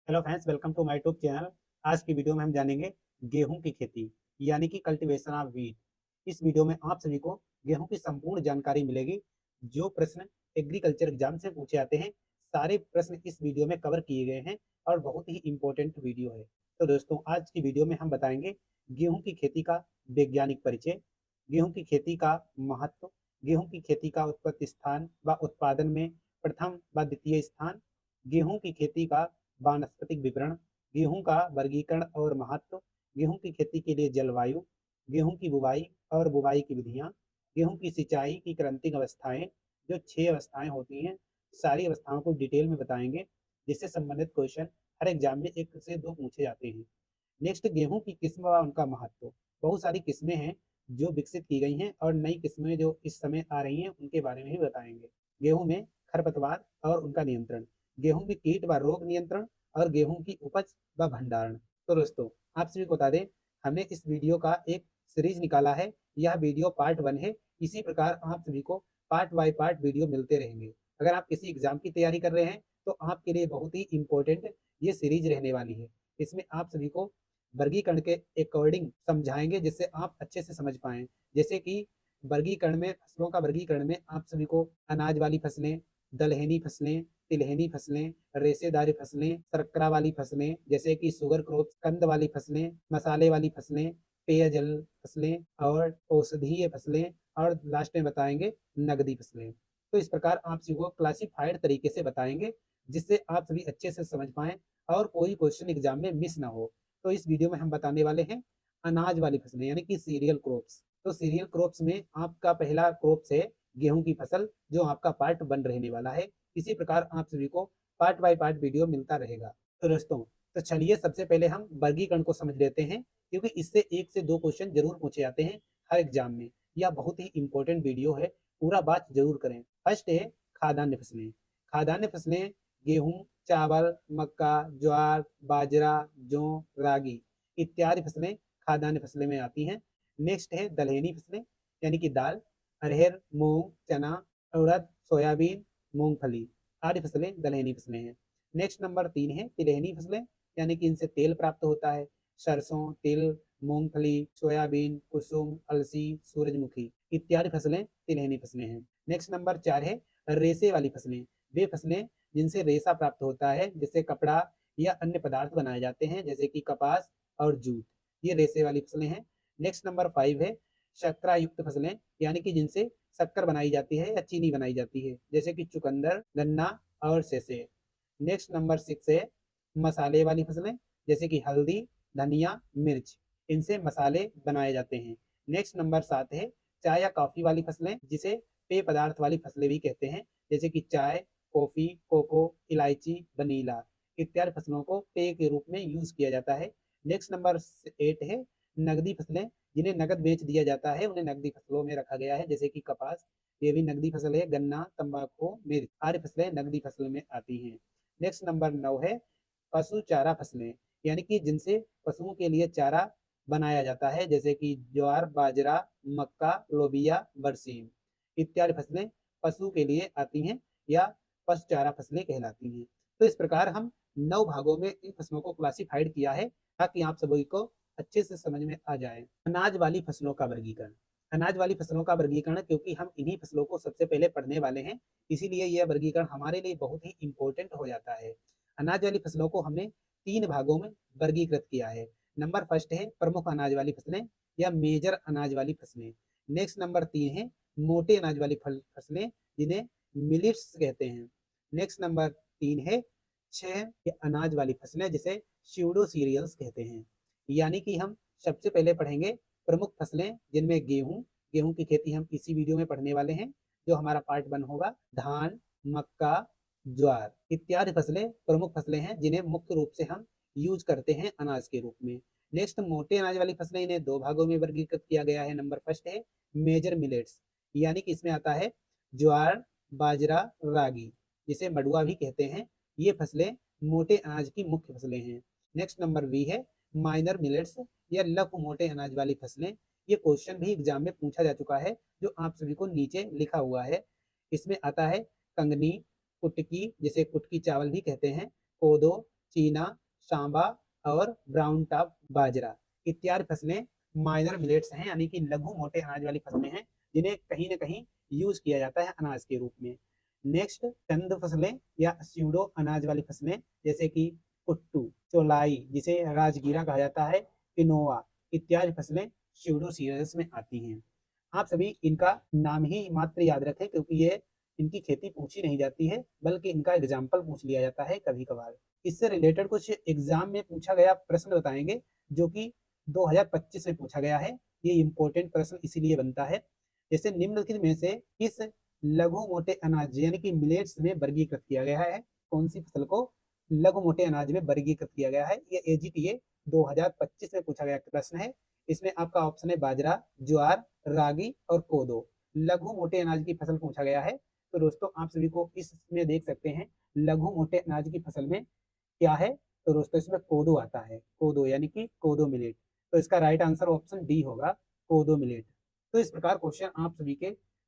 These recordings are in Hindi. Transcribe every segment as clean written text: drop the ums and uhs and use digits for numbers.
Hello friends, welcome to my YouTube channel. आज की वीडियो में हम जानेंगे गेहूं की खेती यानी कि कल्टीवेशन ऑफ व्हीट। इस वीडियो में आप सभी को गेहूं की संपूर्ण जानकारी मिलेगी। जो प्रश्न एग्रीकल्चर एग्जाम से पूछे जाते हैं, सारे प्रश्न इस वीडियो में कवर किए गए हैं और बहुत ही इंपॉर्टेंट वीडियो है। तो दोस्तों, आज की वीडियो में हम बताएंगे गेहूँ की खेती का वैज्ञानिक परिचय, गेहूँ की खेती का महत्व, गेहूँ की खेती का उत्पत्ति स्थान व उत्पादन में प्रथम व द्वितीय स्थान, गेहूँ की खेती का वानस्पतिक विवरण, गेहूं का वर्गीकरण और महत्व, गेहूं की खेती के लिए जलवायु, गेहूं की बुवाई और बुवाई की विधियां, गेहूं की सिंचाई की क्रांतिक अवस्थाएं, जो 6 अवस्थाएं होती हैं, सारी अवस्थाओं को डिटेल में बताएंगे, जिससे संबंधित क्वेश्चन हर एग्जाम में 1 से 2 पूछे जाते हैं। नेक्स्ट, गेहूं की किस्म व उनका महत्व। बहुत सारी किस्में हैं जो विकसित की गई हैं और नई किस्में जो इस समय आ रही हैं उनके बारे में भी बताएंगे। गेहूं में खरपतवार और उनका नियंत्रण, गेहूं की कीट व रोग नियंत्रण और गेहूं की उपज व भंडारण। तो दोस्तों, आप सभी को बता दें, हमने इस वीडियो का एक सीरीज निकाला है। यह वीडियो पार्ट 1 है। इसी प्रकार आप सभी को पार्ट बाय पार्ट वीडियो मिलते रहेंगे। अगर आप किसी एग्जाम की तैयारी कर रहे हैं तो आपके लिए बहुत ही इंपॉर्टेंट ये सीरीज रहने वाली है। इसमें आप सभी को वर्गीकरण के अकॉर्डिंग समझाएंगे, जिससे आप अच्छे से समझ पाएं। जैसे कि वर्गीकरण में, फसलों का वर्गीकरण में आप सभी को अनाज वाली फसलें, दलहनी फसलें, तिलहनी फसलें, रेशेदार फसलें, शर्करा वाली फसलें जैसे कि शुगर क्रॉप्स, कंद वाली फसलें, मसाले वाली फसलें, पेयजल फसलें और औषधीय फसलें, और लास्ट में बताएंगे नगदी फसलें। तो इस प्रकार आप सभी को क्लासिफाइड तरीके से बताएंगे, जिससे आप सभी अच्छे से समझ पाएं और कोई क्वेश्चन एग्जाम में मिस ना हो। तो इस वीडियो में हम बताने वाले हैं अनाज वाली फसलें यानी कि सीरियल क्रॉप्स। तो सीरियल क्रॉप्स में आपका पहला क्रॉप्स है गेहूं की फसल, जो आपका पार्ट 1 रहने वाला है। इसी प्रकार आप सभी को पार्ट बाय पार्ट वीडियो मिलता रहेगा। तो दोस्तों, तो चलिए सबसे पहले हम वर्गीकरण को समझ लेते हैं, क्योंकि इससे 1 से 2 क्वेश्चन जरूर पूछे जाते हैं हर एग्जाम में। यह बहुत ही इंपॉर्टेंट वीडियो है, पूरा बात जरूर करें। फर्स्ट है खाद्यान्न फसलें। खाद्यान्न फसलें गेहूं, चावल, मक्का, ज्वार, बाजरा, जौ, रागी इत्यादि फसलें खाद्यान्न फसलें में आती हैं। नेक्स्ट है दलहनी फसलें यानी कि दाल, अरहर, मूंग, चना, उड़द, सोयाबीन, मूंगफली आदि फसलें दलहनी फसलें हैं। नेक्स्ट नंबर 3 है तिलहनी फसलें, यानी कि इनसे तेल प्राप्त होता है। सरसों, तिल, मूंगफली, सोयाबीन, कुसुम, अलसी, सूरजमुखी इत्यादि फसलें तिलहनी फसलें हैं। नेक्स्ट नंबर 4 है रेशे वाली फसलें। वे फसलें जिनसे रेशा प्राप्त होता है, जिससे कपड़ा या अन्य पदार्थ बनाए जाते हैं, जैसे कि कपास और जूट, ये रेशे वाली फसलें हैं। नेक्स्ट नंबर 5 है शर्करा युक्त फसलें, यानी कि जिनसे शक्कर बनाई जाती है या चीनी बनाई जाती है, जैसे कि चुकंदर, गन्ना और सेसे। नेक्स्ट नंबर 6 है मसाले वाली फसलें, जैसे कि हल्दी, धनिया, मिर्च, इनसे मसाले बनाए जाते हैं। नेक्स्ट नंबर 7 है चाय या कॉफी वाली फसलें, जिसे पेय पदार्थ वाली फसलें भी कहते हैं, जैसे कि चाय, कॉफी, कोको, इलायची, वनीला इत्यादि फसलों को पेय के रूप में यूज किया जाता है। नेक्स्ट नंबर 8 है नगदी फसलें, जिन्हें नगद बेच दिया जाता है, उन्हें नगदी फसलों में रखा गया है, जैसे कि कपास, ये भी नगदी फसल है। गन्ना, तंबाकू, मिर्च आदि फसलें नगदी फसल में आती हैं। नेक्स्ट नंबर 9 है पशु चारा फसलें, यानी कि जिनसे पशुओं के लिए चारा बनाया जाता है, जैसे कि ज्वार, बाजरा, मक्का, लोबिया, बरसीम इत्यादि फसलें पशु के लिए आती हैं या पशु चारा फसलें कहलाती हैं। तो इस प्रकार हम 9 भागों में इन फसलों को क्लासिफाइड किया है, ताकि आप सभी को अच्छे से समझ में आ जाए। अनाज वाली फसलों का वर्गीकरण। अनाज वाली फसलों का वर्गीकरण, क्योंकि हम इन्हीं फसलों को सबसे पहले पढ़ने वाले हैं, इसीलिए यह वर्गीकरण हमारे लिए बहुत ही इंपॉर्टेंट हो जाता है। अनाज वाली फसलों को हमने 3 भागों में वर्गीकृत किया है। नंबर फर्स्ट है प्रमुख अनाज वाली फसलें या मेजर अनाज वाली फसलें। नेक्स्ट नंबर 3 है मोटे अनाज वाली फसलें, जिन्हें मिलिट्स कहते हैं। नेक्स्ट नंबर 3 है 6 अनाज वाली फसलें, जिसे स्यूडो सीरियल्स कहते हैं। यानी कि हम सबसे पहले पढ़ेंगे प्रमुख फसलें, जिनमें गेहूं, गेहूं की खेती हम इसी वीडियो में पढ़ने वाले हैं, जो हमारा पार्ट 1 होगा। धान, मक्का, ज्वार इत्यादि फसलें प्रमुख फसलें हैं, जिन्हें मुख्य रूप से हम यूज करते हैं अनाज के रूप में। नेक्स्ट मोटे अनाज वाली फसलें, इन्हें 2 भागों में वर्गीकृत किया गया है। नंबर फर्स्ट है मेजर मिलेट्स, यानी कि इसमें आता है ज्वार, बाजरा, रागी, जिसे मडुआ भी कहते हैं। ये फसलें मोटे अनाज की मुख्य फसलें हैं। नेक्स्ट नंबर बी है माइनर मिलेट्स या लघु मोटे अनाज वाली फसलें। ये क्वेश्चन भी एग्जाम में पूछा जा चुका है, जो आप सभी को नीचे लिखा हुआ है। इसमें आता है कंगनी, कुटकी, जिसे कुटकी चावल भी कहते हैं, कोदो, चीना, सांबा और ब्राउन टॉप बाजरा इत्यादि फसलें माइनर मिलेट्स हैं, यानी कि लघु मोटे अनाज वाली फसलें हैं, जिन्हें कहीं न कहीं यूज़ किया जाता है अनाज के रूप में। नेक्स्ट चंद फसलें या स्यूडो अनाज वाली फसलें, जैसे कि कुट्टू, चौलाई जिसे राजगीरा कहा जाता है, क्विनोआ इत्यादि फसलें स्यूडो सीरियल्स में आती हैं। आप सभी इनका नाम ही मात्र याद रखें, क्योंकि ये इनकी खेती पूछी नहीं जाती है, बल्कि इनका एग्जाम्पल पूछ लिया जाता है कभी-कभार। इससे रिलेटेड कुछ एग्जाम में पूछा गया प्रश्न बताएंगे, जो कि 2025 में पूछा गया है। ये इम्पोर्टेंट प्रश्न इसीलिए बनता है। जैसे निम्नलिखित में से किस लघु मोटे अनाज यानी कि मिलेट्स में वर्गीकृत किया गया है? कौन सी फसल को लघु मोटे अनाज में वर्गीकृत किया गया है? ये एजीटीए 2025 में पूछा गया प्रश्न है। इसमें आपका ऑप्शन है बाजरा, ज्वार, रागी और कोदो। लघु मोटे अनाज की फसल पूछा गया है। तो दोस्तों आप सभी को इसमें देख सकते हैं, लघु मोटे अनाज की फसल में क्या है? तो दोस्तों इसमें कोदो आता है, कोदो यानी कि कोदो मिलेट। तो इसका राइट आंसर ऑप्शन डी होगा, कोदो मिलेट। तो इस प्रकार क्वेश्चन आप सभी के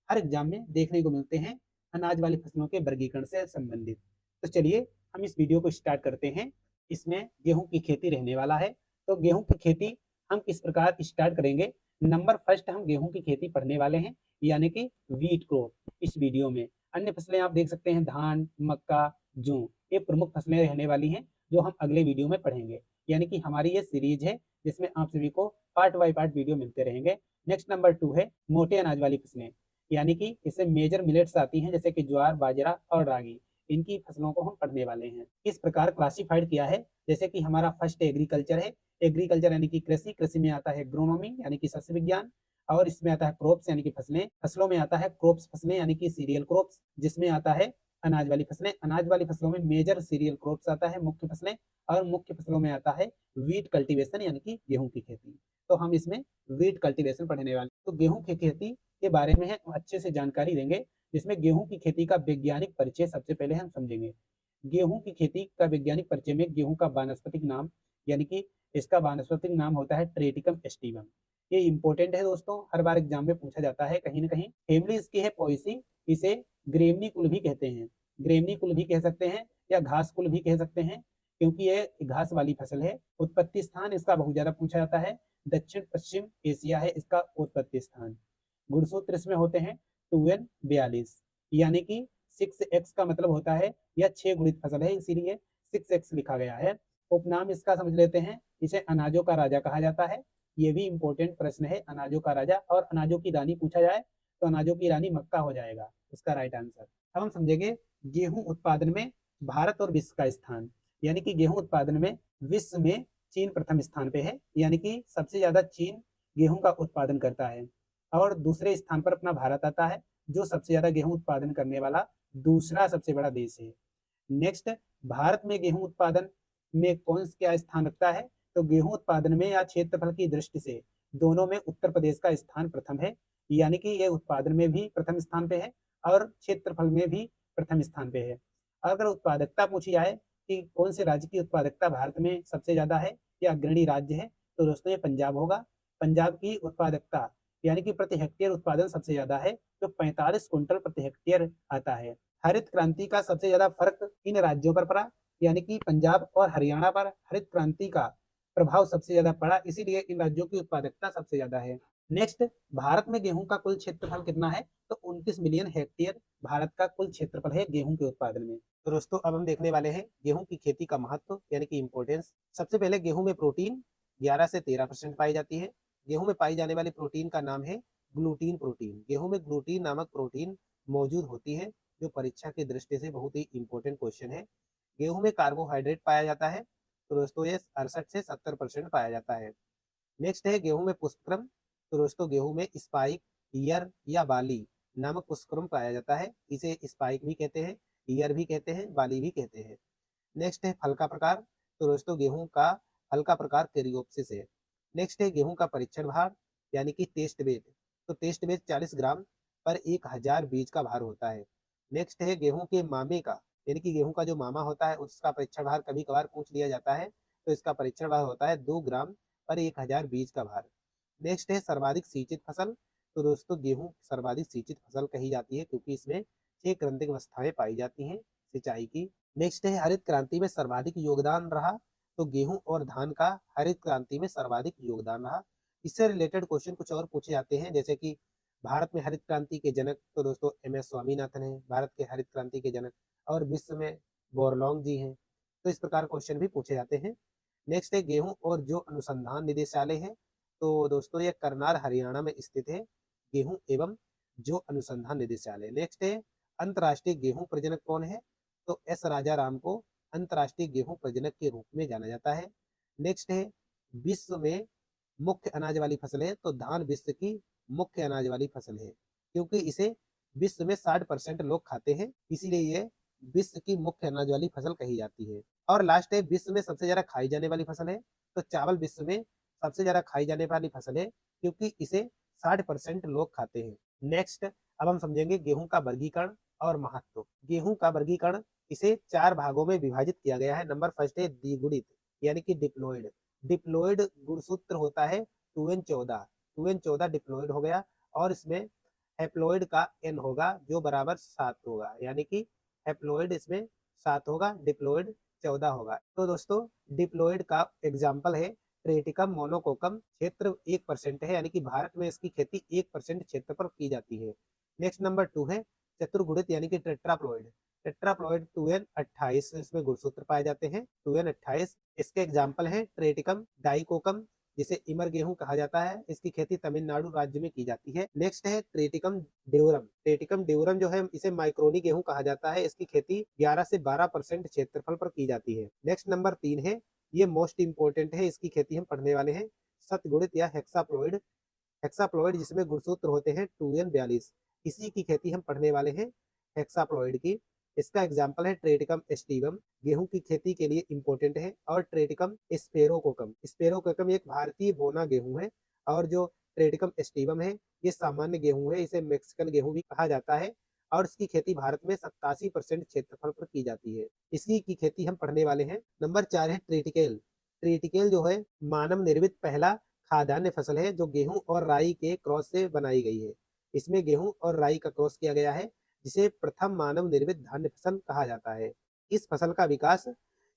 हर एग्जाम में देखने को मिलते हैं, अनाज वाली फसलों के वर्गीकरण से संबंधित। तो चलिए हम इस वीडियो को स्टार्ट करते हैं। इसमें गेहूं की खेती रहने वाला है। तो गेहूं की खेती हम किस प्रकार स्टार्ट करेंगे? नंबर फर्स्ट हम गेहूं की खेती पढ़ने वाले हैं, यानी कि वीट क्रॉप इस वीडियो में। अन्य फसलें आप देख सकते हैं, धान, मक्का, जौ, ये प्रमुख फसलें रहने वाली हैं, जो हम अगले वीडियो में पढ़ेंगे। यानी कि हमारी ये सीरीज है, जिसमें आप सभी को पार्ट बाय पार्ट वीडियो मिलते रहेंगे। नेक्स्ट नंबर 2 है मोटे अनाज वाली फसलें, यानी कि इससे मेजर मिलेट्स आती हैं, जैसे कि ज्वार, बाजरा और रागी। इनकी फसलों को हम पढ़ने वाले हैं। इस प्रकार क्लासिफाइड किया है, जैसे कि हमारा फर्स्ट एग्रीकल्चर है। एग्रीकल्चर यानी कि कृषि, कृषि में आता है एग्रोनॉमी यानी कि सस्य विज्ञान, और इसमें आता है क्रॉप्स यानी कि फसलें, फसलों में आता है क्रॉप्स फसलें यानी कि सीरियल क्रॉप्स, जिसमें आता है अनाज वाली फसलें। अनाज वाली फसलों में मेजर सीरियल क्रॉप्स आता है, मुख्य फसलें, और मुख्य फसलों में आता है वीट कल्टीवेशन यानी कि गेहूं की खेती। तो हम इसमें वीट कल्टीवेशन पढ़ने वाले। तो गेहूं की खेती के बारे में हम अच्छे से जानकारी देंगे, जिसमें गेहूं की खेती का वैज्ञानिक परिचय सबसे पहले हम समझेंगे। गेहूं की खेती का वैज्ञानिक परिचय में गेहूं का वानस्पतिक नाम, यानी कि इसका वानस्पतिक नाम होता है ट्रेटिकम एस्टिवम। ये इंपॉर्टेंट है दोस्तों, हर बार एग्जाम में पूछा जाता है कहीं ना कहीं। फैमिली इसकी है पॉइसी, इसे ग्रेवनी कुल भी कहते हैं, ग्रेवनी कुल भी कह सकते हैं या घास कुल भी कह सकते हैं, क्योंकि ये घास वाली फसल है। उत्पत्ति स्थान इसका बहुत ज्यादा पूछा जाता है, दक्षिण पश्चिम एशिया है इसका उत्पत्ति स्थान। गुणसूत्र इसमें होते हैं 2n42, यानी कि 6x का मतलब होता है यह 6 गुणित फसल है, इसीलिए 6x लिखा गया है। उपनाम इसका समझ लेते हैं, इसे अनाजों का राजा कहा जाता है। ये भी इंपॉर्टेंट प्रश्न है, अनाजों का राजा। और अनाजों की रानी पूछा जाए तो अनाजों की रानी मक्का हो जाएगा इसका राइट आंसर। अब हम समझेंगे गेहूं उत्पादन में भारत और विश्व का स्थान, यानी कि गेहूं उत्पादन में विश्व में चीन प्रथम स्थान पे है, यानी कि सबसे ज्यादा चीन गेहूं का उत्पादन करता है। और दूसरे स्थान पर अपना भारत आता है, जो सबसे ज्यादा गेहूं उत्पादन करने वाला दूसरा सबसे बड़ा देश है। नेक्स्ट, भारत में गेहूं उत्पादन में कौन क्या स्थान रखता है? तो गेहूं उत्पादन में या क्षेत्रफल की दृष्टि से दोनों में उत्तर प्रदेश का स्थान प्रथम है, यानी कि ये उत्पादन में भी प्रथम स्थान पे है और क्षेत्रफल में भी प्रथम स्थान पे है। अगर उत्पादकता पूछी जाए कि कौन से राज्य की उत्पादकता भारत में सबसे ज्यादा है या अग्रणी राज्य है, तो दोस्तों ये पंजाब होगा। पंजाब की उत्पादकता यानी कि प्रति हेक्टेयर उत्पादन सबसे ज्यादा है, जो 45 कुंटल प्रति हेक्टेयर आता है। हरित क्रांति का सबसे ज्यादा फर्क इन राज्यों पर पड़ा, यानी कि पंजाब और हरियाणा पर हरित क्रांति का प्रभाव सबसे ज्यादा पड़ा, इसीलिए इन राज्यों की उत्पादकता सबसे ज्यादा है। नेक्स्ट, भारत में गेहूं का कुल क्षेत्रफल कितना है? तो 29 मिलियन हेक्टेयर भारत का कुल क्षेत्रफल है गेहूं के उत्पादन में। तो दोस्तों अब हम देखने वाले हैं गेहूं की खेती का महत्व यानी कि इंपोर्टेंस। सबसे पहले गेहूं में प्रोटीन 11 से 13% पाई जाती है। गेहूं में पाई जाने वाली प्रोटीन का नाम है ग्लूटीन प्रोटीन। गेहूं में ग्लूटीन नामक प्रोटीन मौजूद होती है, जो परीक्षा की दृष्टि से बहुत ही इंपॉर्टेंट क्वेश्चन है। गेहूं में कार्बोहाइड्रेट पाया जाता है, तो दोस्तों ये 68 से 70% पाया जाता है। नेक्स्ट है गेहूं में पुष्पक्रम। तो दोस्तों गेहूं में स्पाइक, ईयर या बाली नामक पुष्पक्रम पाया जाता है, इसे स्पाइक भी कहते हैं, ईयर भी कहते हैं, बाली भी कहते हैं। नेक्स्ट है फल का प्रकार। तो दोस्तों गेहूं का फल का प्रकार कैरियोप्सिस है। नेक्स्ट है गेहूं का परीक्षण भार यानी कि टेस्ट वेट। तो टेस्ट वेट 40 ग्राम पर 1000 बीज का भार होता है। नेक्स्ट है गेहूं के मामे का, यानी कि गेहूं का जो मामा होता है उसका परीक्षण भार कभी कभार पूछ लिया जाता है, तो इसका परीक्षण भार होता है 2 ग्राम पर 1000 बीज का भार। नेक्स्ट है सर्वाधिक सिंचित फसल। तो दोस्तों गेहूं सर्वाधिक सिंचित फसल कही जाती है, क्योंकि इसमें 6 क्रंतिक अवस्थाएं पाई जाती हैं सिंचाई की। नेक्स्ट है हरित क्रांति में सर्वाधिक योगदान रहा, तो गेहूं और धान का हरित क्रांति में सर्वाधिक योगदान रहा। इससे रिलेटेड क्वेश्चन कुछ और पूछे जाते हैं, जैसे कि भारत में हरित क्रांति के जनक तो दोस्तों एम एस स्वामीनाथन है, भारत के हरित क्रांति के जनक, और विश्व में बोरलॉन्ग जी हैं। तो इस प्रकार क्वेश्चन भी पूछे जाते हैं। नेक्स्ट है गेहूं और जो अनुसंधान निदेशालय है, तो दोस्तों ये करनाल हरियाणा में स्थित है, गेहूं एवं जो अनुसंधान निदेशालय। नेक्स्ट है अंतर्राष्ट्रीय गेहूं प्रजनक कौन है, तो एस राजा राम को अंतर्राष्ट्रीय गेहूं प्रजनक के रूप में जाना जाता है। नेक्स्ट है विश्व में मुख्य अनाज वाली फसल है, तो धान विश्व की मुख्य अनाज वाली फसल है, क्योंकि इसे विश्व में 60% लोग खाते हैं, इसीलिए ये विश्व की मुख्य अनाज वाली फसल कही जाती है। और लास्ट है विश्व में सबसे ज्यादा खाई जाने वाली फसल है, तो चावल विश्व में सबसे ज्यादा खाई जाने वाली फसल है, क्योंकि इसे 60% लोग खाते हैं। नेक्स्ट अब हम समझेंगे गेहूं का वर्गीकरण और महत्व। गेहूं का वर्गीकरण, इसे 4 भागों में विभाजित किया गया है। नंबर फर्स्ट है द्विगुणित यानी कि डिप्लॉयड। डिप्लॉयड गुणसूत्र होता है 2n14, 2n14 डिप्लॉयड हो गया, और इसमें हैप्लॉयड का n होगा जो बराबर 7 होगा, यानी कि हैप्लॉयड इसमें 7 होगा, डिप्लॉयड 14 होगा। तो दोस्तों डिप्लॉयड का एग्जाम्पल है ट्रेटिकम मोनोकोकम, क्षेत्र 1% है, यानी कि भारत में इसकी खेती 1% क्षेत्र पर की जाती है। नेक्स्ट नंबर 2 है चतुर्गुणित यानी कि टेट्राप्लॉयड। टेट्राप्लॉयड 2n28 इसमें गुणसूत्र पाए जाते हैं, 2n28। इसके एग्जाम्पल है ट्रेटिकम डाइकोकम, जिसे इमर गेहूं कहा जाता है, इसकी खेती तमिलनाडु राज्य में की जाती है। नेक्स्ट है ट्रेटिकम ड्यूरम। ट्रेटिकम ड्यूरम जो है इसे माइक्रोनी गेहूं कहा जाता है, इसकी खेती 11 से 12% क्षेत्रफल पर की जाती है। नेक्स्ट नंबर 3 है, ये मोस्ट इंपोर्टेंट है, इसकी खेती हम पढ़ने वाले हैं, शतगुणित या हेक्साप्लॉयड। हेक्साप्लॉयड जिसमें गुणसूत्र होते हैं 2n42, इसी की खेती हम पढ़ने वाले हैं, हेक्साप्लॉयड की। इसका एग्जाम्पल है ट्रेटिकम एस्टिवम, गेहूं की खेती के लिए इंपॉर्टेंट है, और ट्रेटिकम स्पेरोकोकम। स्पेरोकोकम एक भारतीय बोना गेहूं है, और जो ट्रेटिकम एस्टिवम है ये सामान्य गेहूं है, इसे मैक्सिकन गेहूं भी कहा जाता है, और इसकी खेती भारत में 87% क्षेत्रफल पर की जाती है। इसी की खेती हम पढ़ने वाले हैं। नंबर 4 है ट्रिटिकेल। ट्रिटिकेल जो है मानव निर्मित पहला खाद्यान्न फसल है, जो गेहूं और राई के क्रॉस से बनाई गई है। इसमें गेहूं और राई का क्रॉस किया गया है, जिसे प्रथम मानव निर्मित धान्य फसल कहा जाता है। इस फसल का विकास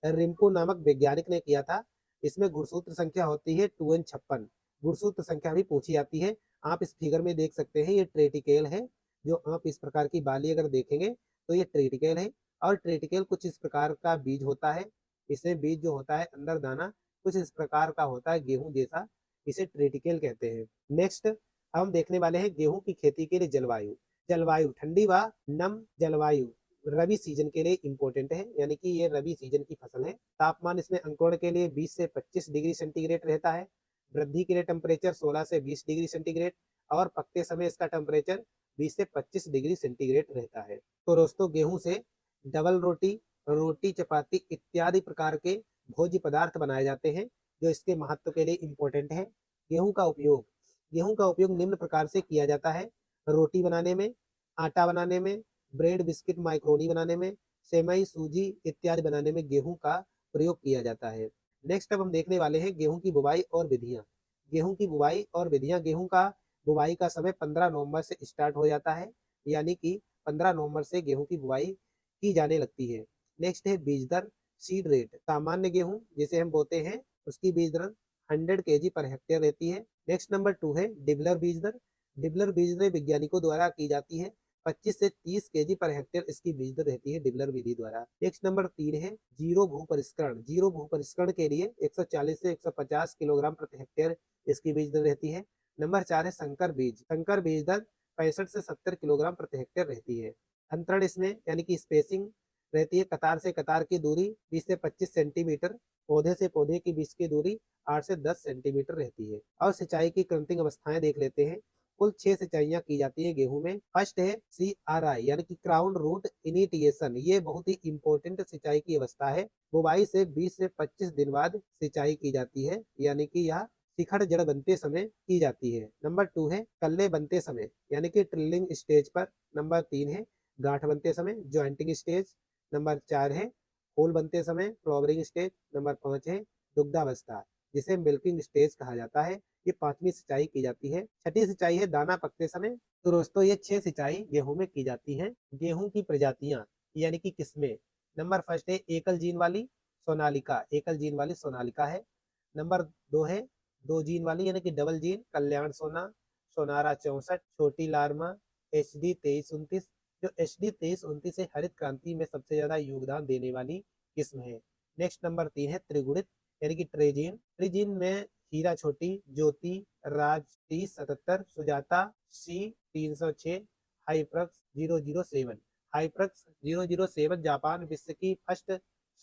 रिम्पो नामक वैज्ञानिक ने किया था। इसमें गुणसूत्र संख्या होती है 2n56, गुणसूत्र संख्या भी पूछी जाती है। आप इस फिगर में देख सकते हैं, ये ट्रेटिकेल है, जो आप इस प्रकार की बाली अगर देखेंगे तो ये ट्रेटिकेल है, और ट्रेटिकेल कुछ इस प्रकार का बीज होता है। इसमें बीज जो होता है अंदर दाना कुछ इस प्रकार का होता है गेहूं जैसा, इसे ट्रेटिकेल कहते हैं। नेक्स्ट हम देखने वाले हैं गेहूं की खेती के लिए जलवायु। जलवायु ठंडी व नम जलवायु रबी सीजन के लिए इंपॉर्टेंट है, यानी कि ये रबी सीजन की फसल है। तापमान इसमें अंकुरण के लिए 20 से 25 डिग्री सेंटीग्रेड रहता है। वृद्धि के लिए टेम्परेचर 16 से 20 डिग्री सेंटीग्रेड, और पकते समय इसका टेम्परेचर 20 से 25 डिग्री सेंटीग्रेड रहता है। तो दोस्तों गेहूं से डबल रोटी, रोटी चपाती इत्यादि प्रकार के भोज्य पदार्थ बनाए जाते हैं, जो इसके महत्व के लिए इंपॉर्टेंट है। गेहूं का उपयोग, गेहूं का उपयोग निम्न प्रकार से किया जाता है, रोटी बनाने में, आटा बनाने में, ब्रेड बिस्किट माइक्रोनी बनाने में, सेवई सूजी इत्यादि बनाने में गेहूं का प्रयोग किया जाता है। नेक्स्ट अब हम देखने वाले हैं गेहूं की बुवाई और विधियां। गेहूं की बुवाई और विधियां, गेहूं का बुवाई का समय 15 नवंबर से स्टार्ट हो जाता है, यानी कि 15 नवंबर से गेहूं की बुवाई की जाने लगती है। नेक्स्ट है बीज दर, सीड रेट। सामान्य गेहूं जिसे हम बोते हैं उसकी बीज दर 100 केजी पर हेक्टेयर रहती है। नेक्स्ट नंबर 2 है डिबलर बीज दर। डिबलर बीज दर वैज्ञानिकों द्वारा की जाती है, 25 से 30 केजी पर हेक्टेयर इसकी बीज दर रहती है डिबलर विधि द्वारा। नेक्स्ट नंबर 3 है जीरो भू परिष्करण। जीरो भू परिष्करण के लिए 140 से 150 किलोग्राम प्रति हेक्टेयर इसकी बीज दर रहती है। नंबर 4 है संकर बीज। संकर बीज दर 65 से 70 किलोग्राम प्रति हेक्टेयर रहती है। अंतरण इसमें यानी कि स्पेसिंग रहती है, कतार से कतार की दूरी 20 से 25 सेंटीमीटर, पौधे से पौधे के बीच की दूरी 8 से 10 सेंटीमीटर रहती है। और सिंचाई की क्रंतिंग अवस्थाएं देख लेते हैं। कुल 6 सिंचाइयां की जाती है गेहूं में। फर्स्ट है CRI यानी कि क्राउन रूट इनिटिएशन, ये बहुत ही इंपॉर्टेंट सिंचाई की अवस्था है। बुवाई से 20 से 25 दिन बाद सिंचाई की जाती है, यानी कि यह शिखर जड़ बनते समय की जाती है। नंबर 2 है कल्ले बनते समय यानी कि ट्रिलिंग स्टेज पर। नंबर 3 है गांठ बनते समय ज्वाइंटिंग स्टेज। नंबर 4 है फूल बनते समय फ्लावरिंग स्टेज। नंबर 5 है दुग्धावस्था, जिसे मिल्किंग स्टेज कहा जाता है। ये 5वीं सिंचाई की जाती है। छठी सिंचाई है दाना पकते समय। तो दोस्तों ये 6 सिंचाई गेहूं में की जाती है। गेहूं की प्रजातियां यानी कि किस्में, नंबर फर्स्ट है एकल जीन वाली सोनालिका, एकल जीन वाली सोनालिका है। नंबर 2 है 2 जीन वाली यानी कि डबल जीन कल्याण सोना, सोनारा 64, छोटी लार्मा, HD 2329। जो HD 2329 है हरित क्रांति में सबसे ज्यादा योगदान देने वाली किस्म है। नेक्स्ट नंबर 3 है त्रिगुणित यानी कि ट्रेजीन, ट्रेजीन में हीरा छोटी, ज्योति, राज 3077, सुजाता C306, हाइप्रक्स 007। हाइप्रक्स 007 जापान विश्व की फर्स्ट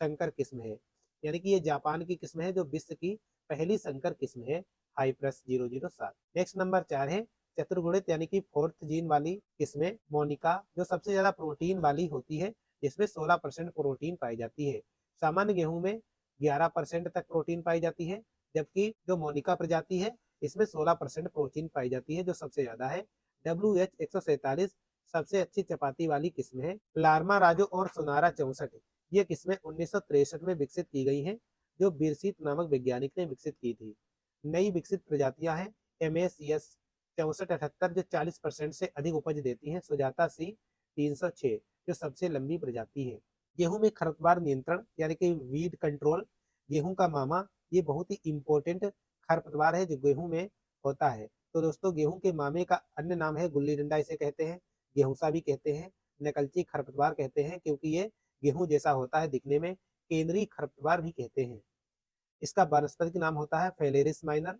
संकर किस्म है, यानी कि ये जापान की किस्म है जो विश्व की पहली संकर किस्म है, हाइप्रक्स 007। नेक्स्ट नंबर 4 है चतुर्गुणित यानी कि फोर्थ जीन वाली किस्में मोनिका, जो सबसे ज्यादा प्रोटीन वाली होती है, जिसमें 16% प्रोटीन पाई जाती है। सामान्य गेहूं में 11% तक प्रोटीन पाई जाती है, जबकि जो मोनिका प्रजाति है इसमें 16% प्रोटीन पाई जाती है, जो सबसे ज्यादा है। WH147 सबसे अच्छी चपाती वाली किस्म है। लार्मा राजो और सोनारा 64 ये किस्में 1963 में विकसित की गई हैं, जो बीरसीत नामक वैज्ञानिक ने विकसित की थी। नई विकसित प्रजातियां हैं MACS 6478 जो 40% से अधिक उपज देती हैं, सुजाता C306 जो सबसे लंबी प्रजाति है। गेहूं में खरपतवार नियंत्रण यानी कि वीड कंट्रोल, गेहूं का मामा ये बहुत ही इंपॉर्टेंट खरपतवार है जो गेहूं में होता है। तो दोस्तों गेहूं के मामे का अन्य नाम है गुल्ली डंडा इसे कहते हैं, गेहूंसा भी कहते हैं, नकलची खरपतवार कहते हैं क्योंकि ये गेहूं जैसा होता है दिखने में, केंद्रीय खरपतवार भी कहते हैं। इसका वानस्पतिक नाम होता है फेलेरिस माइनर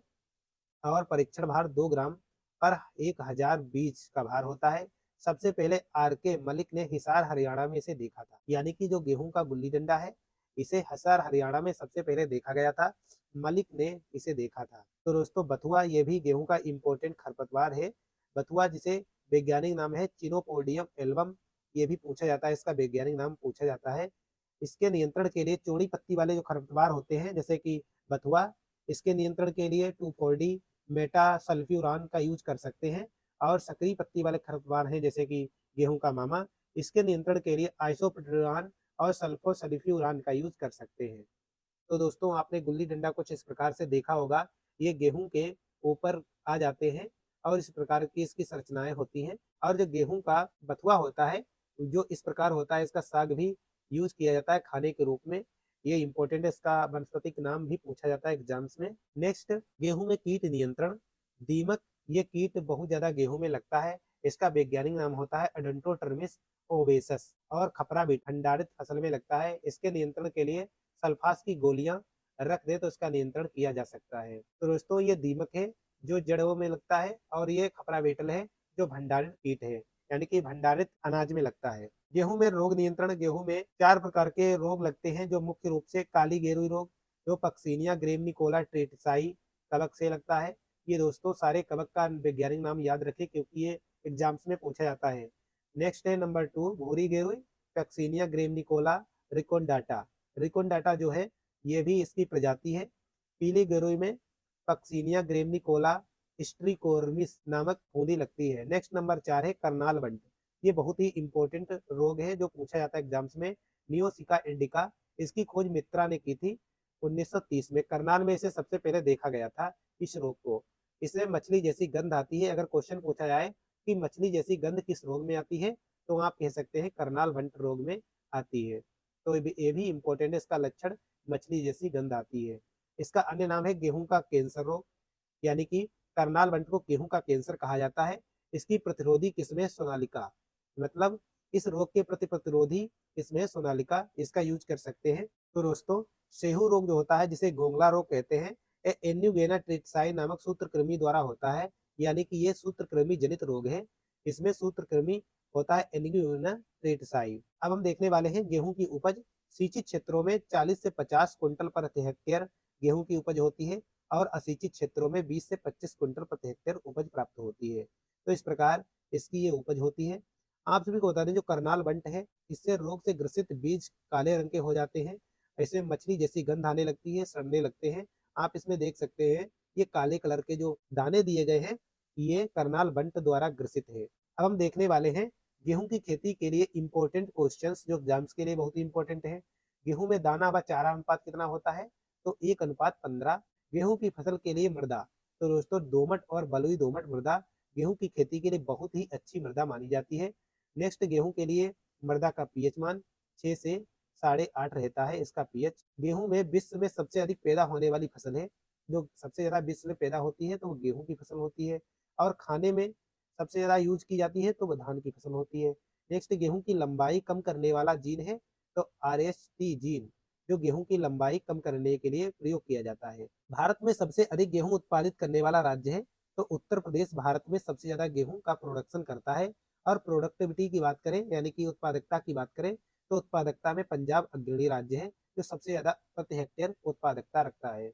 और परीक्षण भार 2 ग्राम पर 1000 बीज का भार होता है। सबसे पहले RK मलिक ने हिसार हरियाणा में इसे देखा था, यानी कि जो गेहूं का गुल्ली डंडा है इसे हिसार हरियाणा में सबसे पहले देखा गया था, मलिक ने इसे देखा था। तो दोस्तों बथुआ ये भी गेहूं का इंपॉर्टेंट खरपतवार है। बथुआ जिसे वैज्ञानिक नाम है चिनोपोडियम एल्बम, ये भी पूछा जाता है, इसका वैज्ञानिक नाम पूछा जाता है। इसके नियंत्रण के लिए चौड़ी पत्ती वाले जो खरपतवार होते हैं जैसे कि बथुआ, इसके नियंत्रण के लिए 2,4-D मेटा सल्फ्यूरान का यूज कर सकते हैं। और सक्रिय पत्ती वाले खरपतवार हैं जैसे कि गेहूं का मामा, इसके नियंत्रण के लिए आइसोप्रोपियोन और सल्फोसल्फ्यूरान का यूज कर सकते हैं। तो दोस्तों आपने गुल्ली डंडा कुछ इस प्रकार से देखा होगा, ये गेहूं के ऊपर आ जाते हैं और इस प्रकार की इसकी संरचनाएं होती हैं। और जो गेहूं का बथुआ होता है जो इस प्रकार होता है, इसका साग भी यूज किया जाता है खाने के रूप में, ये इंपॉर्टेंट है, इसका वनस्पतिक नाम भी पूछा जाता है एग्जाम्स में। नेक्स्ट गेहूं में कीट नियंत्रण, दीमक ये कीट बहुत ज्यादा गेहूं में लगता है, इसका वैज्ञानिक नाम होता है अडोंटोटर्मिस ओवेसस। और खपरा भी भंडारित फसल में लगता है, इसके नियंत्रण के लिए सल्फास की गोलियां रख दे तो इसका नियंत्रण किया जा सकता है। तो दोस्तों ये दीमक है जो जड़ों में लगता है, और ये खपरा बेटल है जो भंडारित कीट है यानी कि भंडारित अनाज में लगता है। गेहूं में रोग नियंत्रण, गेहूं में 4 प्रकार के रोग लगते हैं जो मुख्य रूप से काली गेरुई रोग जो पक्सीनिया ग्रेमनिकोला ट्रेटिसाई कवक से लगता है। ये दोस्तों सारे कवक का वैज्ञानिक नाम याद रखें क्योंकि ये एग्जाम्स में पूछा जाता है। नेक्स्ट है नंबर 2 भूरी गेरुई पक्सीनिया ग्रेमनिकोला रिकोनडाटा, रिकोनडाटा जो है ये भी इसकी प्रजाति है। पीली गेरुई में पक्सीनिया ग्रेमनिकोला स्ट्रीकोर्मिस नामक फूंदी लगती है। नेक्स्ट नंबर 4 है करनाल बंट, ये बहुत ही इंपॉर्टेंट रोग है जो पूछा जाता है एग्जाम्स में, नियोसिका इंडिका, इसकी खोज मित्रा ने की थी 1930 में। करनाल में इसे सबसे पहले देखा गया था इस रोग को। इसमें मछली जैसी गंध आती है, अगर क्वेश्चन पूछा जाए कि मछली जैसी गंध किस रोग में आती है तो आप कह सकते हैं करनाल बंट रोग में आती है। तो ये भी इंपॉर्टेंट है, इसका लक्षण मछली जैसी गंध आती है। इसका अन्य नाम है गेहूं का कैंसर रोग, यानी कि करनाल बंट को गेहूं का कैंसर कहा जाता है। इसकी प्रतिरोधी किस्में सोनालिका, मतलब इस रोग के प्रति प्रतिरोधी किस्में सोनालिका, इसका यूज कर सकते हैं। तो दोस्तों सेहू रोग जो होता है जिसे घोंगला रोग कहते हैं, एन्यूगेना ट्रिटसाई नामक सूत्रकृमि द्वारा होता है, यानी कि ये सूत्रकृमि जनित रोग है। इसमें सूत्रकृमि होता है एन्यूगेना ट्रिटसाई। अब हम देखने वाले हैं गेहूं की उपज। सिंचित क्षेत्रों में 40 से 50 क्विंटल प्रति हेक्टेयर गेहूं की उपज होती है और असिंचित क्षेत्रों में 20 से 25 क्विंटल प्रति हेक्टेयर उपज प्राप्त होती है। तो इस प्रकार इसकी ये उपज होती है। आप सभी को बता दें जो करनाल बंट है इससे रोग से ग्रसित बीज काले रंग के हो जाते हैं, ऐसे मछली जैसी गंध आने लगती है, सड़ने लगते हैं। आप इसमें देख सकते हैं ये काले कलर के जो दाने दिए गए हैं ये करनाल बंट द्वारा ग्रसित है। अब हम देखने वाले हैं गेहूं की खेती के लिए इंपॉर्टेंट क्वेश्चंस जो एग्जाम्स के लिए बहुत ही इंपॉर्टेंट है। गेहूं में दाना व चारा अनुपात कितना होता है, तो 1:15। गेहूं की फसल के लिए मृदा, तो दोस्तों दोमट और बलुई दोमट मृदा गेहूं की खेती के लिए बहुत ही अच्छी मृदा मानी जाती है। नेक्स्ट गेहूं के लिए मृदा का पीएच मान 6 से 8.5 रहता है इसका पीएच। गेहूं में विश्व में सबसे अधिक पैदा होने वाली फसल है, जो सबसे ज्यादा विश्व में पैदा होती है तो वो गेहूं की फसल होती है। और खाने में सबसे ज्यादा यूज की जाती है तो वो धान की फसल होती है। नेक्स्ट, गेहूं की लंबाई कम करने वाला जीन है तो आरएसटी जीन, जो गेहूं की लंबाई कम करने के लिए प्रयोग किया जाता है। भारत में सबसे अधिक गेहूं उत्पादित करने वाला राज्य है तो उत्तर प्रदेश भारत में सबसे ज्यादा गेहूं का प्रोडक्शन करता है। और प्रोडक्टिविटी की बात करें यानी कि उत्पादकता की बात करें तो उत्पादकता में पंजाब अग्रणी राज्य है, जो सबसे ज्यादा प्रति हेक्टेयर उत्पादकता रखता है।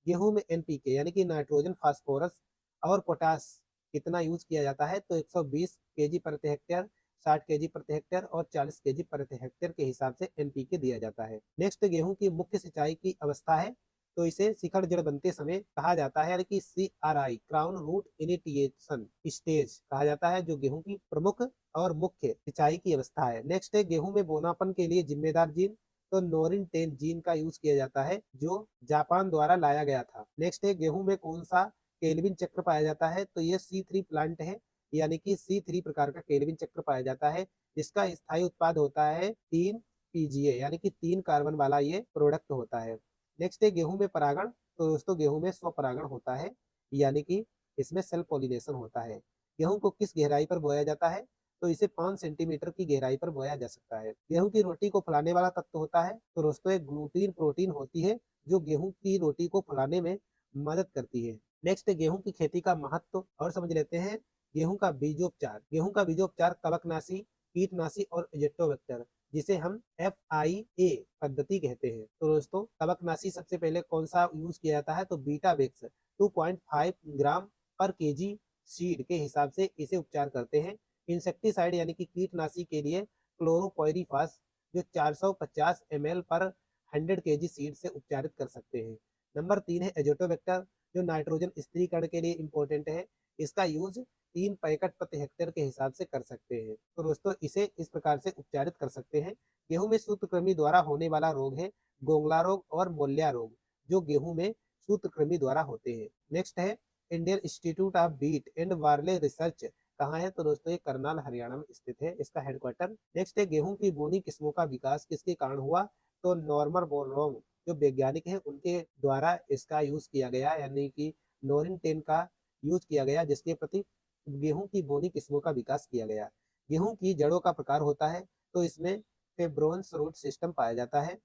गेहूं में एनपीके यानी कि नाइट्रोजन, फास्फोरस और पोटास कितना यूज किया जाता है तो 120 केजी प्रति हेक्टेयर, 60 केजी प्रति हेक्टेयर और 40 केजी प्रति हेक्टेयर के हिसाब से एनपीके दिया जाता है। नेक्स्ट, गेहूं की मुख्य सिंचाई की अवस्था है तो इसे शिखर जड़ बनते समय कहा जाता है, यानी कि CRI, crown root initiation stage कहा जाता है, जो गेहूं की प्रमुख और मुख्य सिंचाई की अवस्था है। नेक्स्ट है, गेहूं में बोनापन के लिए जिम्मेदार जीन तो नोरिन 10 जीन का यूज किया जाता है, जो जापान द्वारा लाया गया था। नेक्स्ट है, गेहूं में कौन सा केल्विन चक्र पाया जाता है तो ये C3 प्लांट है, यानी कि C3 प्रकार का केल्विन चक्र पाया जाता है, जिसका स्थायी उत्पाद होता है 3 PGA, यानी कि 3 कार्बन वाला ये प्रोडक्ट होता है। नेक्स्ट है, गेहूं में परागण तो दोस्तों गेहूं में स्वपरागण होता है, यानी कि इसमें सेल्फ पॉलिनेशन होता है। गेहूं को किस गहराई पर बोया जाता है तो इसे 5 सेंटीमीटर की गहराई पर बोया जा सकता है। गेहूं की रोटी को फुलाने वाला तत्व होता है तो दोस्तों एक ग्लूटीन प्रोटीन होती है, जो गेहूं की रोटी को फुलाने में मदद करती है। नेक्स्ट, गेहूं की खेती का महत्व और समझ लेते हैं। गेहूं का बीजोपचार, गेहूं का बीजोपचार कवकनाशी, कीटनाशी और एजेक्टोवेक्टर, जिसे हम FIA पद्धति कहते हैं। तो दोस्तों कवकनाशी सबसे पहले कौन सा यूज किया जाता है तो बीटावेक्स 2.5 ग्राम पर केजी सीड के हिसाब से इसे उपचार करते हैं। इंसेक्टिसाइड यानी कि कीटनाशी के लिए क्लोरोपाइरीफास, जो 450 ml पर 100 केजी सीड से उपचारित कर सकते हैं। नंबर 3 है एजोटोबैक्टर, जो नाइट्रोजन स्थिरीकरण के लिए इंपॉर्टेंट है। इसका यूज 3 पैकेट प्रति हेक्टेयर के हिसाब से कर सकते हैं। तो दोस्तों इसे इस प्रकार से उपचारित कर सकते हैं। गेहूं में सूत्रकृमि द्वारा होने वाला रोग है गोंगला रोग और मोलिया रोग, जो गेहूं में सूत्रकृमि द्वारा होते हैं। नेक्स्ट है, Indian institute of beet and barley research कहाँ है तो दोस्तों ये करनाल हरियाणा में स्थित है, इसका हेडक्वार्टर। नेक्स्ट है, गेहूं की बोनी किस्मों का विकास किसके कारण हुआ तो नॉर्मन बोरलॉन्ग, जो वैज्ञानिक है उनके द्वारा इसका यूज किया गया, यानी कि नोरिन 10 का यूज किया गया, जिसके प्रति गेहूं की बोनी किस्मों का विकास किया गया। गेहूं की जड़ों का प्रकार होता है तो इसमें फेब्रोन्स रूट सिस्टम पाया जाता है।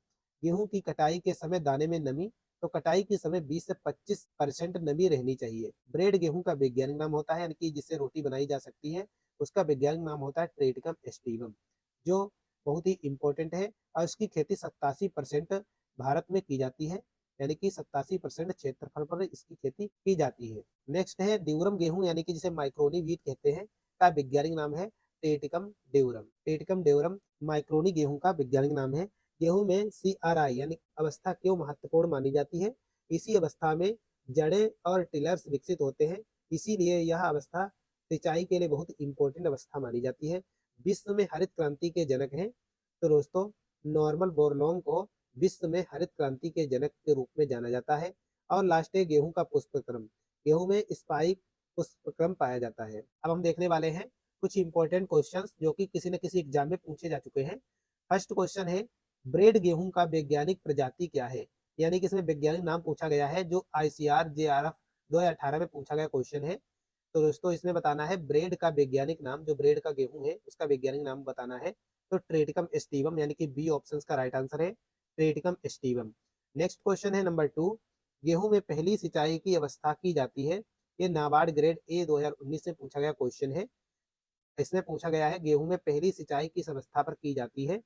गेहूं की कटाई के समय दाने में नमी तो कटाई के समय 20 से 25% नमी रहनी चाहिए। ब्रेड गेहूं का वैज्ञानिक नाम होता है, यानी कि जिससे रोटी बनाई जा सकती है, उसका वैज्ञानिक नाम होता है ट्रेटिकम एस्टिवम, जो बहुत ही इंपॉर्टेंट है। और इसकी खेती 87% भारत में की जाती है, यानी कि 87% क्षेत्रफल पर इसकी खेती की जाती है। नेक्स्ट है, ड्यूरम गेहूं यानी कि जिसे माइक्रोनी व्हीट कहते हैं, का वैज्ञानिक नाम है टेटिकम ड्यूरम। टेटिकम ड्यूरम माइक्रोनी गेहूं का वैज्ञानिक नाम है। गेहूं में CRI यानी अवस्था क्यों महत्वपूर्ण मानी जाती है, इसी अवस्था में जड़ें और टिलर्स विकसित होते हैं, इसीलिए यह अवस्था सिंचाई के लिए बहुत इंपॉर्टेंट अवस्था मानी जाती है। विश्व में हरित क्रांति के जनक हैं तो दोस्तों नॉर्मन बोरलॉन्ग को विश्व में हरित क्रांति के जनक के रूप में जाना जाता है। और लास्ट है, गेहूं का पुष्पक्रम, गेहूं में स्पाइक पुष्पक्रम पाया जाता है। अब हम देखने वाले हैं कुछ इंपॉर्टेंट क्वेश्चंस जो कि किसी न किसी एग्जाम में पूछे जा चुके हैं। फर्स्ट क्वेश्चन है, ब्रेड गेहूं का वैज्ञानिक प्रजाति क्या है, यानी कि इसमें वैज्ञानिक नाम पूछा गया है, जो ICR JRF 2018 में पूछा गया क्वेश्चन है। तो दोस्तों इसमें बताना है ब्रेड का वैज्ञानिक नाम, जो ब्रेड का गेहूं है उसका वैज्ञानिक नाम बताना है। तो ट्रेटिकम एस्टिवम, यानी कि बी ऑप्शन का राइट आंसर है ट्रेटिकम एस्टिवम। नेक्स्ट क्वेश्चन है नंबर 2, गेहूं में पहली सिंचाई की अवस्था की जाती है, ये नाबार्ड ग्रेड A 2019 से पूछा गया क्वेश्चन है। इसमें पूछा गया है गेहूं में पहली सिंचाई किस अवस्था पर की जाती है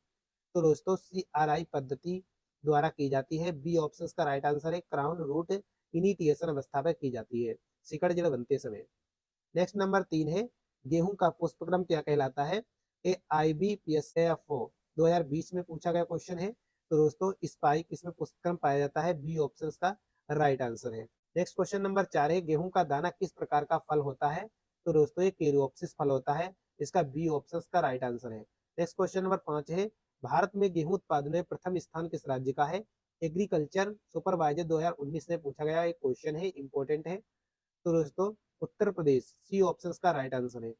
तो दोस्तों CRI पद्धति द्वारा की जाती है, बी ऑप्शन का राइट आंसर है क्राउन रूट इनिटिएशन अवस्था पर की जाती है, सिकड़ जड़ बनते समय। नेक्स्ट नंबर 3 है, गेहूं का पुष्पक्रम क्या कहलाता है, ये IBPSFO 2020 में पूछा गया क्वेश्चन है। तो दोस्तों स्पाइक इसमें पुष्पक्रम पाया जाता है, बी ऑप्शन का राइट आंसर है। नेक्स्ट क्वेश्चन नंबर 4 है, गेहूं का दाना किस प्रकार का फल होता है तो दोस्तों ये केरियोप्सिस फल होता है, इसका बी ऑप्शन का राइट आंसर है। नेक्स्ट क्वेश्चन नंबर 5 है, भारत में गेहूं उत्पादन में प्रथम स्थान किस राज्य का है, एग्रीकल्चर सुपरवाइजर 2019 में पूछा गया एक क्वेश्चन है, इंपॉर्टेंट है। तो दोस्तों उत्तर प्रदेश, सी ऑप्शन का राइट आंसर है।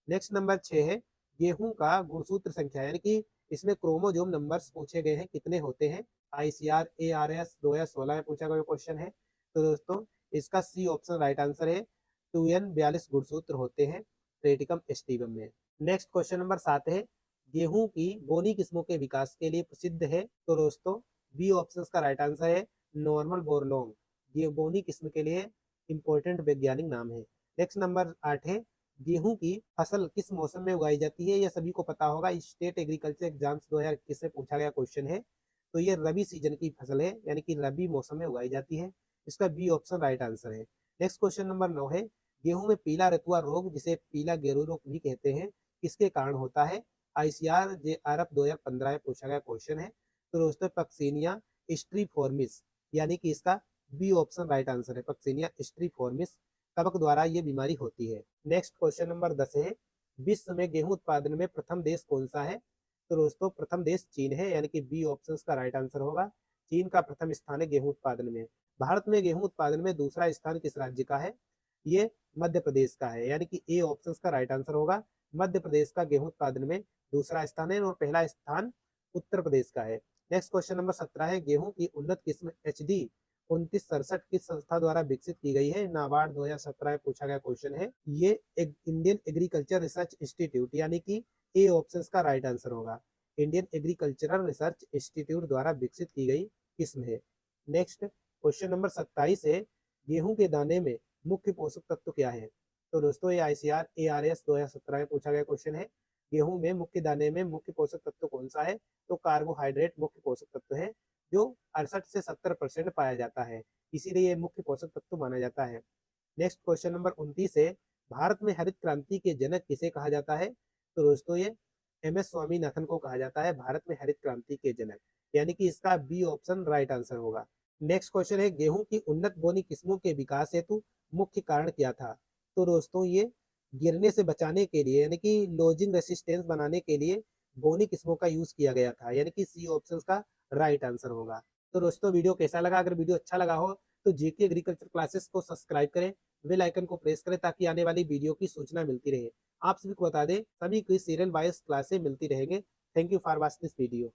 नेक्स्ट नंबर 6 है, गेहूं का गुणसूत्र संख्या, यानी कि इसमें क्रोमोजोम नंबर्स पूछे गए हैं कितने होते हैं। आईसीआर एआरएस 2016 में पूछा गया क्वेश्चन है। तो दोस्तों इसका सी ऑप्शन राइट आंसर है। 2n 42 गुणसूत्र होते हैं ट्रेटिकम एस्टिवम में। नेक्स्ट क्वेश्चन नंबर 7 है, गेहूं की बोनी किस्मों के विकास के लिए प्रसिद्ध है। तो दोस्तों बी ऑप्शन का राइट आंसर है नॉर्मल बोरलॉन्ग। ये बोनी किस्म के लिए इंपॉर्टेंट वैज्ञानिक नाम है। नेक्स्ट नंबर 8 है, गेहूं की फसल किस मौसम में उगाई जाती है। यह सभी को पता होगा, स्टेट एग्रीकल्चर एग्जाम्स 2021 में पूछा गया क्वेश्चन है। तो ये रबी सीजन की फसल है, यानी कि रबी मौसम में उगाई जाती है। इसका बी ऑप्शन राइट आंसर है। नेक्स्ट क्वेश्चन नंबर 9 है, गेहूं में पीला रतुआ रोग जिसे पीला गेरू रोग भी कहते हैं किसके कारण होता है। आईसीआर जेआरएफ 2015 में पूछा गया क्वेश्चन है। तो दोस्तों पक्सिनिया स्ट्रीफॉर्मिस, यानी कि इसका बी ऑप्शन राइट आंसर है। पक्सिनिया स्ट्रीफॉर्मिस कवक द्वारा ये बीमारी होती है। नेक्स्ट क्वेश्चन नंबर 10 है, विश्व में गेहूं उत्पादन में प्रथम देश कौन सा है। तो दोस्तों प्रथम देश चीन है, यानी कि बी ऑप्शन का राइट आंसर होगा। चीन का प्रथम स्थान है गेहूं उत्पादन में। भारत में गेहूं उत्पादन में दूसरा स्थान किस राज्य का है। ये मध्य प्रदेश का है, यानी कि ए ऑप्शन का राइट आंसर होगा। मध्य प्रदेश का गेहूं उत्पादन में दूसरा स्थान है और पहला स्थान उत्तर प्रदेश का है। नेक्स्ट क्वेश्चन नंबर 17 है, गेहूं की उन्नत किस्म HD 2967 किस संस्था द्वारा विकसित की गई है। नाबार्ड 2017 में पूछा गया क्वेश्चन है। ये एक इंडियन एग्रीकल्चर रिसर्च इंस्टीट्यूट, यानी कि ए ऑप्शन का राइट आंसर होगा। इंडियन एग्रीकल्चरल रिसर्च इंस्टीट्यूट द्वारा विकसित की गई किस्म है। नेक्स्ट क्वेश्चन नंबर 27 है, गेहूं के दाने में मुख्य पोषक तत्व क्या है। तो दोस्तों ये आईसीआर एआरएस 2017 में पूछा गया क्वेश्चन है। गेहूं में मुख्य दाने में मुख्य पोषक तत्व कौन सा है। तो कार्बोहाइड्रेट मुख्य पोषक तत्व है, जो 68 से 70% पाया जाता है, इसीलिए ये मुख्य पोषक तत्व माना जाता है। नेक्स्ट क्वेश्चन नंबर 29 है, भारत में हरित क्रांति के जनक किसे कहा जाता है। तो दोस्तों ये MS स्वामीनाथन को कहा जाता है भारत में हरित क्रांति के जनक, यानी कि इसका बी ऑप्शन राइट आंसर होगा। नेक्स्ट क्वेश्चन है, गेहूं की उन्नत बोनी किस्मों के विकास हेतु मुख्य कारण क्या था। तो दोस्तों ये गिरने से बचाने के लिए, यानी कि लोजिंग रेसिस्टेंस बनाने के लिए बोनी किस्मों का यूज किया गया था, यानी कि सी ऑप्शन का राइट आंसर होगा। तो दोस्तों वीडियो कैसा लगा, अगर वीडियो अच्छा लगा हो तो जीके एग्रीकल्चर क्लासेस को सब्सक्राइब करें, बेल आइकन को प्रेस करें ताकि आने वाली वीडियो की सूचना मिलती रहे। आप सभी को बता दें सभी की सीरियल वाइज क्लासेस मिलती रहेंगे। Thank you for watching this video.